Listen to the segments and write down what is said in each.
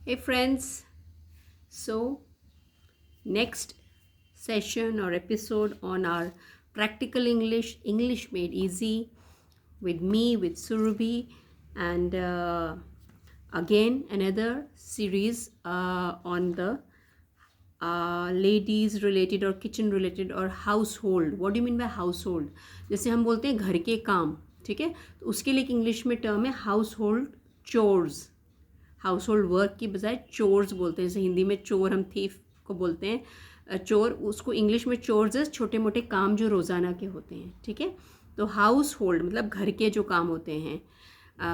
Hey friends, so next session or episode on our practical English, English made easy with me, with Surabhi, and again another series on the ladies related or kitchen related or household. What do you mean by household? जैसे हम बोलते हैं घर के काम, ठीक है, तो उसके लिए एक इंग्लिश में टर्म है house hold chores. House hold work की बजाय चोर्स बोलते हैं. जैसे हिंदी में चोर हम थीफ को बोलते हैं चोर, उसको इंग्लिश में चोर्स है छोटे मोटे काम जो रोज़ाना के होते हैं. ठीक है, तो हाउस होल्ड मतलब घर के जो काम होते हैं,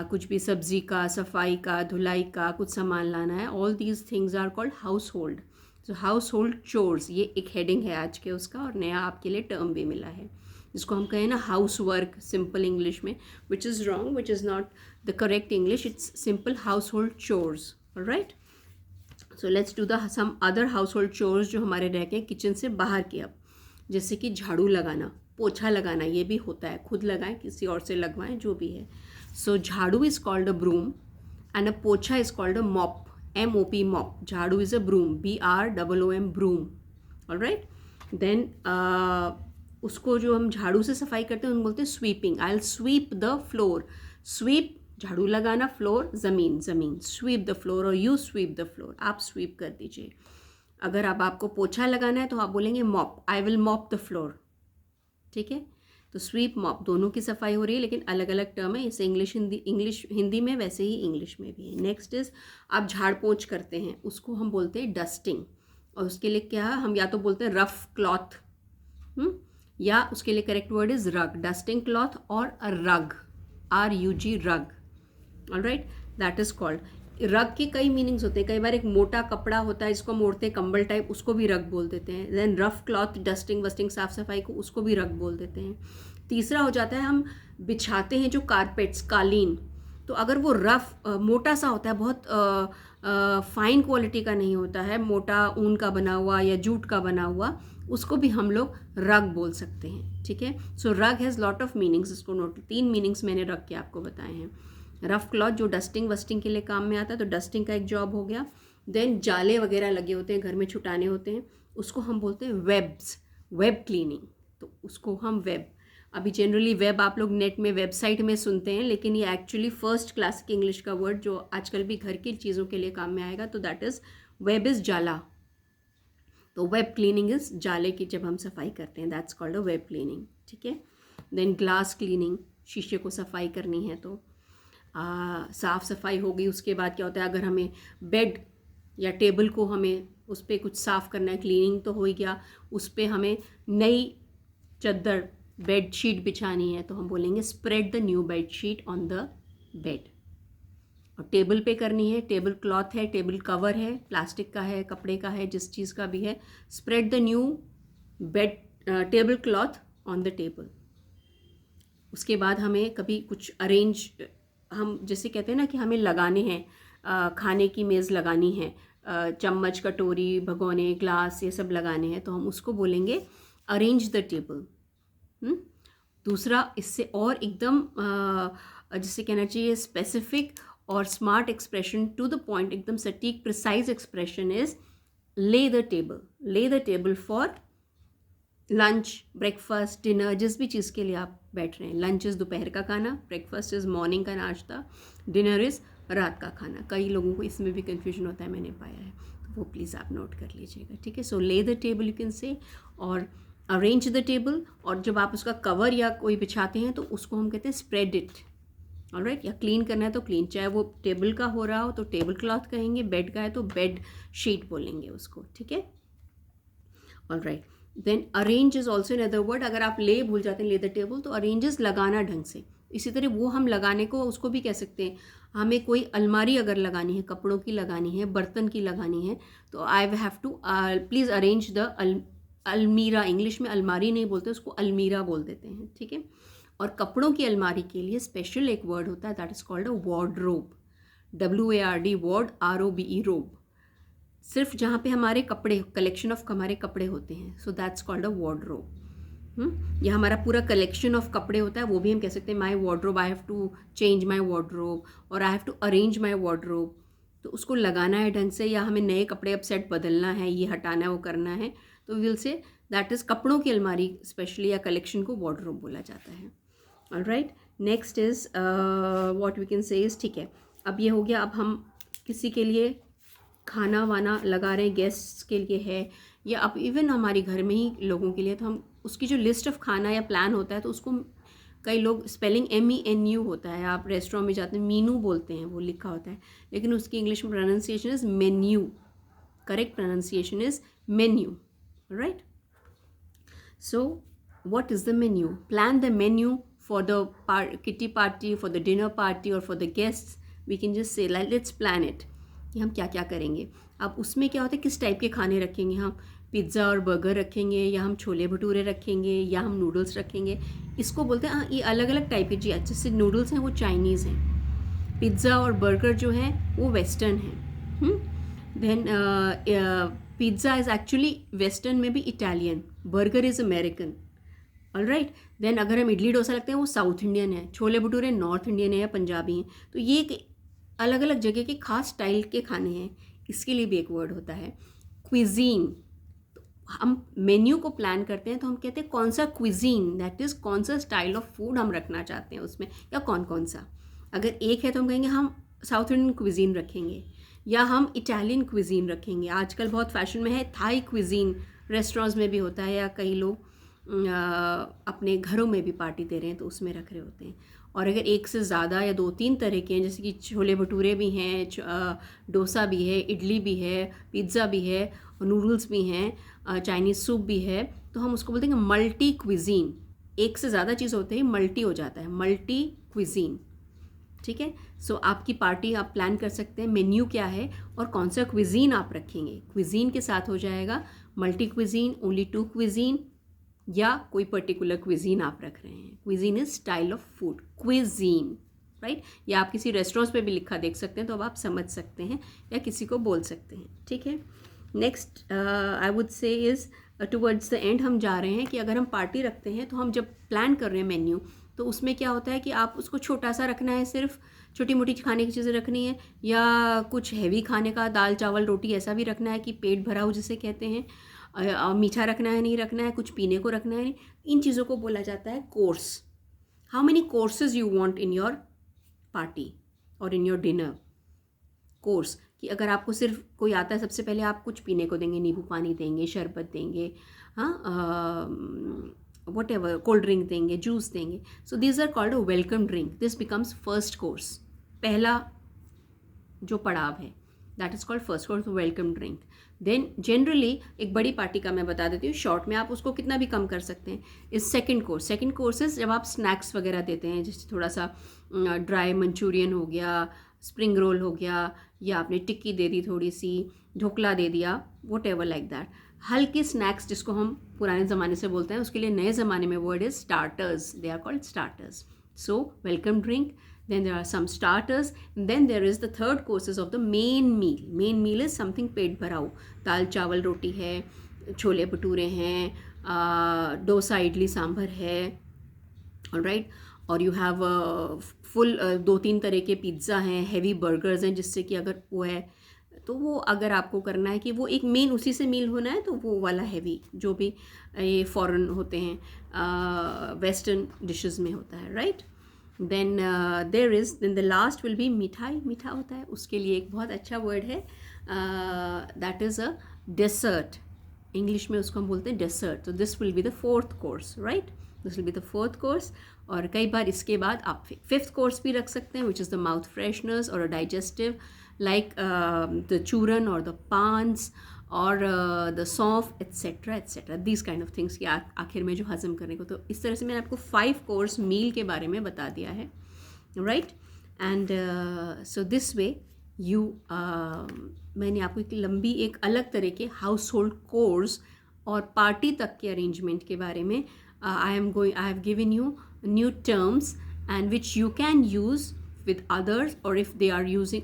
कुछ भी सब्जी का, सफाई का, धुलाई का, कुछ सामान लाना है, all these things are called household. तो हाउस होल्ड चोर्स ये एक हेडिंग है आज के उसका, और नया आपके लिए टर्म भी मिला है जिसको हम कहें ना हाउस वर्क सिंपल इंग्लिश में, which is wrong, which is not the correct English. It's simple household chores. Alright, so let's do the some other household chores जो हमारे रह गए किचन से बाहर के. अब जैसे कि झाड़ू लगाना, पोछा लगाना, ये भी होता है, खुद लगाएं किसी और से लगवाएं, जो भी है. सो झाड़ू is called a broom and a पोछा is called a mop. MOP mop. झाड़ू is a broom. BROOM broom. Alright. Then उसको जो हम झाड़ू से सफाई करते हैं उनको बोलते हैं sweeping. I'll sweep the floor. Sweep झाड़ू लगाना, फ्लोर ज़मीन, ज़मीन. Sweep the floor और you sweep the floor. आप स्वीप कर दीजिए. अगर अब आपको पोछा लगाना है तो आप बोलेंगे mop. I will mop the floor. ठीक है, तो स्वीप मॉप दोनों की सफाई हो रही है, लेकिन अलग अलग टर्म है. जैसे इंग्लिश हिंदी में वैसे ही इंग्लिश में भी है. नेक्स्ट इज़ आप झाड़ पोंछ करते हैं, उसको हम बोलते हैं डस्टिंग. और उसके लिए क्या हम या तो बोलते हैं रफ क्लॉथ, या उसके लिए करेक्ट वर्ड इज़ रग. डस्टिंग क्लॉथ और अ रग, RUG रग. Alright, that is called. रग के कई मीनिंग्स होते हैं. कई बार एक मोटा कपड़ा होता है जिसको मोड़ते हैं कंबल टाइप, उसको भी रग बोल देते हैं. देन रफ क्लॉथ डस्टिंग वस्टिंग साफ सफाई को, उसको भी रग बोल देते हैं. तीसरा हो जाता है हम बिछाते हैं जो कारपेट्स, कालीन, तो अगर वो रफ मोटा सा होता है, बहुत फाइन क्वालिटी का नहीं होता है, मोटा ऊन का बना हुआ या जूट का बना हुआ, उसको भी हम लोग रग बोल सकते हैं. ठीक है, सो रग हैज़ लॉट ऑफ मीनिंग्स. इसको नोट, 3 मीनिंग्स मैंने रग के आपको बताए हैं. रफ क्लॉथ जो डस्टिंग वस्टिंग के लिए काम में आता है, तो डस्टिंग का एक जॉब हो गया. देन जाले वगैरह लगे होते हैं घर में, छुटाने होते हैं, उसको हम बोलते हैं वेब्स, वेब क्लीनिंग. तो उसको हम वेब, अभी जनरली वेब आप लोग नेट में वेबसाइट में सुनते हैं, लेकिन ये एक्चुअली फर्स्ट क्लासिक इंग्लिश का वर्ड जो आजकल भी घर की चीज़ों के लिए काम में आएगा. तो दैट इज़ वेब इज़ जाला. तो वेब क्लीनिंग इज़ जाले की जब हम सफाई करते हैं, that's called a web cleaning. ठीक है, देन ग्लास क्लीनिंग, शीशे को सफाई करनी है तो साफ़ सफाई हो गई. उसके बाद क्या होता है, अगर हमें बेड या टेबल को हमें उस पर कुछ साफ़ करना है, क्लीनिंग तो हो ही गया. उस पर हमें नई चद्दर बेड शीट बिछानी है तो हम बोलेंगे spread the new bad sheet on the bed. और टेबल पे करनी है, टेबल क्लॉथ है, टेबल कवर है, प्लास्टिक का है, कपड़े का है, जिस चीज़ का भी है, spread the new bad table cloth on the table. उसके बाद हमें कभी कुछ अरेंज, हम जैसे कहते हैं ना कि हमें लगाने हैं, खाने की मेज़ लगानी है, चम्मच, कटोरी, भगोने, ग्लास, ये सब लगाने हैं, तो हम उसको बोलेंगे अरेंज द टेबल. दूसरा इससे और एकदम जिसे कहना चाहिए स्पेसिफिक और smart expression, to the point, एकदम सटीक precise expression is lay the table. Lay the table for lunch, breakfast, dinner, जिस भी चीज़ के लिए आप बैठ रहे हैं. लंच इज़ दोपहर का खाना, ब्रेकफास्ट इज़ मॉर्निंग का नाश्ता, डिनर इज़ रात का खाना. कई लोगों को इसमें भी कन्फ्यूजन होता है, मैंने पाया है, तो वो प्लीज़ आप नोट कर लीजिएगा. ठीक है, सो ले the table you can say, और अरेंज द टेबल. और जब आप उसका कवर या कोई बिछाते हैं तो उसको हम कहते हैं स्प्रेड इट. ऑलराइट, या क्लीन करना है तो क्लीन, चाहे वो टेबल का हो रहा हो तो टेबल क्लॉथ कहेंगे, बेड का है तो बेड शीट बोलेंगे उसको. ठीक है, alright. Then arrange is also in other word. अगर आप ले भूल जाते हैं ले द टेबल, तो अरेंज इज लगाना ढंग से. इसी तरह वो हम लगाने को उसको भी कह सकते हैं. हमें कोई अलमारी अगर लगानी है, कपड़ों की लगानी है, बर्तन की लगानी है, तो I have to please arrange the अलमीरा. इंग्लिश में अलमारी नहीं बोलते, उसको अलमीरा बोल देते हैं. ठीक है, और कपड़ों की अलमारी के लिए स्पेशल एक वर्ड होता है, that is called a wardrobe. WARD, ward, ROBE, रोब. सिर्फ जहाँ पे हमारे कपड़े, कलेक्शन ऑफ हमारे कपड़े होते हैं, so that's called a wardrobe. या हमारा पूरा कलेक्शन ऑफ कपड़े होता है, वो भी हम कह सकते हैं my wardrobe. I have to change my wardrobe, और I have to arrange my wardrobe. तो उसको लगाना है ढंग से, या हमें नए कपड़े अब सेट बदलना है, ये हटाना है, वो करना है, तो विल से दैट इज़ कपड़ों की अलमारी स्पेशली या कलेक्शन को वार्डरोब बोला जाता है. Alright, next is what we can say is, ठीक है, अब ये हो गया. अब हम किसी के लिए खाना वाना लगा रहे हैं, गेस्ट्स के लिए है, या अब इवन हमारे घर में ही लोगों के लिए, तो हम उसकी जो लिस्ट ऑफ खाना या प्लान होता है, तो उसको कई लोग स्पेलिंग MENU होता है, आप रेस्टोरेंट में जाते हैं मीनू बोलते हैं, वो लिखा होता है, लेकिन उसकी इंग्लिश में pronunciation is menu. Correct pronunciation is menu. Right, so what is the menu? Plan the menu for the kitty party, for the dinner party, or for the guests. We can just say like let's plan it कि हम क्या क्या करेंगे. अब उसमें क्या होता है, किस टाइप के खाने रखेंगे, हम पिज़्ज़ा और बर्गर रखेंगे, या हम छोले भटूरे रखेंगे, या हम नूडल्स रखेंगे. इसको बोलते हैं, हाँ, ये अलग अलग टाइप के. जी, अच्छे से नूडल्स हैं वो चाइनीज़ हैं, पिज़्ज़ा और बर्गर जो हैं वो वेस्टर्न हैं. Then pizza is actually western में भी Italian, burger is American. Alright, then अगर हम इडली डोसा लगते हैं वो साउथ इंडियन है, छोले भटूरे नॉर्थ इंडियन है या पंजाबी हैं. तो ये एक अलग अलग जगह के खास स्टाइल के खाने हैं. इसके लिए भी एक वर्ड होता है क्विजीन. तो हम मेन्यू को प्लान करते हैं तो हम कहते हैं कौन सा क्विजीन, दैट इज़ कौन सा स्टाइल ऑफ फूड हम रखना चाहते हैं उसमें, या कौन कौन सा. अगर एक है तो हम कहेंगे हम साउथ इंडियन क्विजीन रखेंगे, या हम इटालियन क्विजीन रखेंगे. आजकल बहुत फैशन में है थाई क्विजीन, रेस्टोरेंट्स में भी होता है, या कई लोग अपने घरों में भी पार्टी दे रहे हैं तो उसमें रख रहे होते हैं. और अगर एक से ज़्यादा या 2-3 तरह के हैं, जैसे कि छोले भटूरे भी हैं, डोसा भी है, इडली भी है, पिज़्ज़ा भी है, नूडल्स भी हैं, चाइनीज़ सूप भी है, तो हम उसको बोलते हैं मल्टी क्विजीन. एक से ज़्यादा चीज़ होते ही मल्टी हो जाता है, मल्टी क्विजीन. ठीक है, सो आपकी पार्टी आप प्लान कर सकते हैं, मेन्यू क्या है और कौन सा क्विजीन आप रखेंगे. क्विजीन के साथ हो जाएगा मल्टी क्विजीन, ओनली 2 क्विजीन, या कोई पर्टिकुलर क्विजीन आप रख रहे हैं. Cuisine is style of food, cuisine. Right, या आप किसी रेस्टोरेंट्स पे भी लिखा देख सकते हैं तो अब आप समझ सकते हैं या किसी को बोल सकते हैं. ठीक है, next I would say is towards the end हम जा रहे हैं कि अगर हम पार्टी रखते हैं तो हम जब प्लान कर रहे हैं मेन्यू, तो उसमें क्या होता है कि आप उसको छोटा सा रखना है, सिर्फ छोटी मोटी खाने की चीज़ें रखनी है, या कुछ हैवी खाने का दाल चावल रोटी ऐसा भी रखना है कि पेट भरा हो जिसे कहते हैं, मीठा रखना है नहीं रखना है, कुछ पीने को रखना है नहीं. इन चीज़ों को बोला जाता है course. How many courses you want in your party और इन योर डिनर. कोर्स कि अगर आपको सिर्फ कोई आता है, सबसे पहले आप कुछ पीने को देंगे, नींबू पानी देंगे, शरबत देंगे, हाँ, वट एवर, कोल्ड ड्रिंक देंगे, जूस देंगे. So these are called a welcome drink. This becomes first course. पहला जो पड़ाव है that is called first course, welcome drink. Then generally एक बड़ी पार्टी का मैं बता देती हूँ शॉर्ट में, आप उसको कितना भी कम कर सकते हैं, इस सेकंड कोर्स. सेकंड कोर्सेज जब आप स्नैक्स वगैरह देते हैं, जैसे थोड़ा सा ड्राई मंचूरियन हो गया, स्प्रिंग रोल हो गया, या आपने टिक्की दे दी, थोड़ी सी ढोकला दे दिया, वट एवर लाइक दैट. हल्के स्नैक्स जिसको हम पुराने ज़माने से बोलते हैं, उसके लिए नए ज़माने में word is starters. They are called starters. So welcome drink, then there are some starters, and then there is the third courses of the main meal. Main meal is something पेट भराओ, दाल चावल रोटी है, छोले भटूरे हैं, डोसा इडली सांभर है, ऑलराइट, और you have full 2-3 तरह के pizza हैं, heavy burgers हैं, जिससे कि अगर वो है तो वो अगर आपको करना है कि वो एक मेन उसी से मील होना है, तो वो वाला हैवी जो भी ये फॉरेन होते हैं, वेस्टर्न डिशेस में होता है. Right, then then the last will be मिठाई. मीठा होता है, उसके लिए एक बहुत अच्छा वर्ड है, that is a dessert. English में उसको हम बोलते हैं डेसर्ट. तो this will be the 4th course. Right, this will be the 4th course. और कई बार इसके बाद आप 5th कोर्स भी रख सकते हैं, which is the mouth fresheners और डाइजेस्टिव, लाइक द चूरन और द पान्स और द सौंफ etcetera etcetera, these kind of things की आखिर में जो हज़म करने को. तो इस तरह से मैंने आपको 5 कोर्स मील के बारे में बता दिया है. Right, and so this way you, मैंने आपको एक लंबी एक अलग तरह के हाउस होल्ड कोर्स और पार्टी तक के अरेंजमेंट के बारे में I have given you new terms and which you can use with others, or if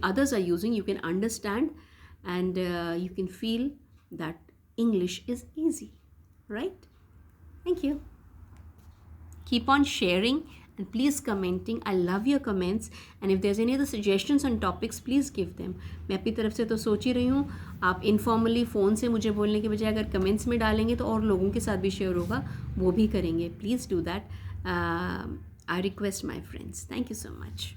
others are using, you can understand and you can feel that English is easy. Right? Thank you. Keep on sharing and please commenting. I love your comments, and if there's any other suggestions on topics, please give them. मैं अपनी तरफ से तो सोच ही रही हूँ, आप informally phone से मुझे बोलने के बजाय अगर कमेंट्स में डालेंगे तो और लोगों के साथ भी शेयर होगा, वो भी करेंगे. Please do that. I request my friends. Thank you so much.